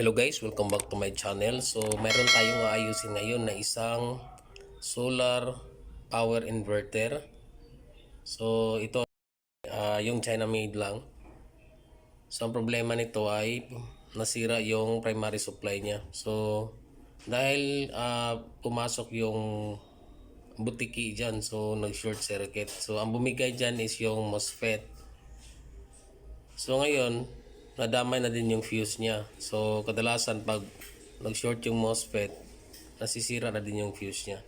Hello guys, welcome back to my channel. So meron tayong aayusin ngayon na isang solar power inverter. So ito yung China made lang. So ang problema nito ay nasira yung primary supply niya. So dahil pumasok yung butiki dyan, so nag short circuit. So ang bumigay dyan is yung MOSFET. So ngayon, nadamay na din yung fuse niya. So kadalasan pag nag-short yung MOSFET, nasisira na din yung fuse niya.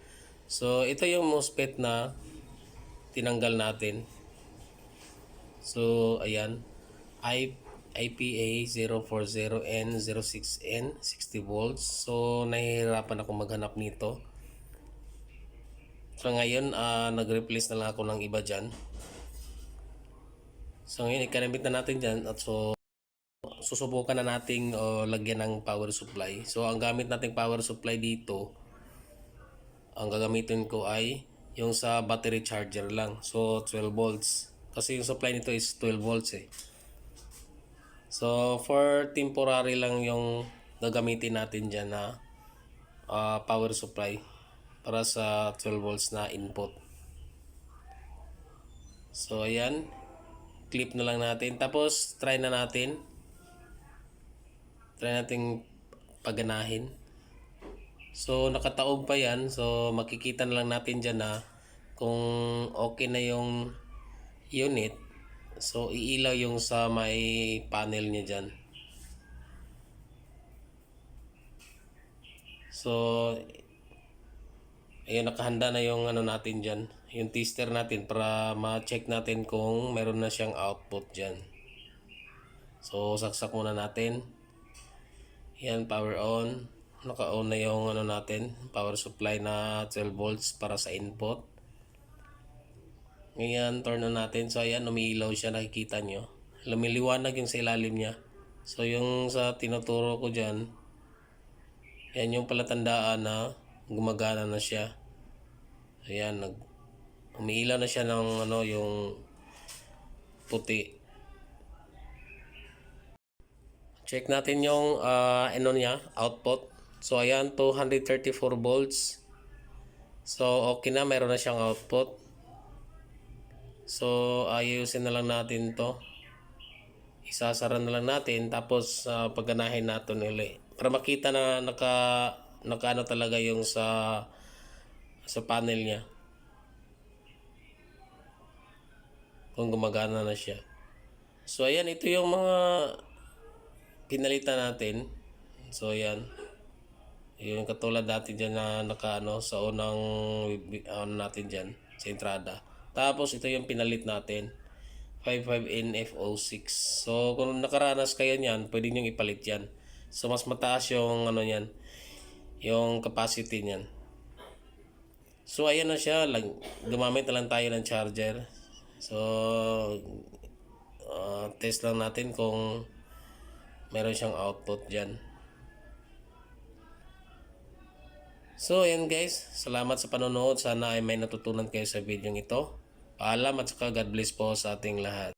So ito yung MOSFET na tinanggal natin. So ayan, IPA040N06N 60 volts. So nahihirapan ako maghanap nito. So ngayon nag-replace na lang ako ng iba dyan. So ngayon ikanabit na natin dyan at so susubukan na nating lagyan ng power supply. So ang gamit nating power supply dito, ang gagamitin ko ay yung sa battery charger lang. So 12 volts. Kasi yung supply nito is 12 volts eh. So for temporary lang yung gagamitin natin dyan na power supply para sa 12 volts na input. So ayan, clip na lang natin. Tapos try nating paganahin. So nakataob pa yan. So makikita na lang natin dyan na kung okay na yung unit. So iilaw yung sa may panel niya dyan. So ayun, nakahanda na yung ano natin dyan, yung tester natin para ma-check natin kung meron na siyang output dyan. So saksak muna natin. Yan, power on. Naka-on na yung ano natin, power supply na 12 volts para sa input. Ngayon, turn on natin. So ayan, umiilaw siya, nakikita nyo. Lumiliwanag yung sa ilalim niya. So yung sa tinuturo ko dyan, yan yung palatandaan na gumagana na siya. Ayan, umiilaw na siya ng ano, yung puti. Check natin yung ano niya, output. So ayan, 234 volts. So okay na, meron na siyang output. So ayusin na lang natin to. Isasara na lang natin, tapos pagganahin natin ulit para makita na nakaano talaga yung sa panel niya, kung gumagana na siya. So ayan, ito yung mga pinalitan natin. So ayan, yung katulad natin dyan na nakaano sa unang ano natin dyan sa entrada. Tapos ito yung pinalit natin, 55NF06. So kung nakaranas kayo niyan, pwede nyo ipalit yan. So mas mataas yung ano niyan, yung capacity niyan. So ayan na siya, gumamit na lang tayo ng charger. So test lang natin kung meron siyang output dyan. So ayan guys, salamat sa panonood. Sana ay may natutunan kayo sa video ito. Paalam at saka God bless po sa ating lahat.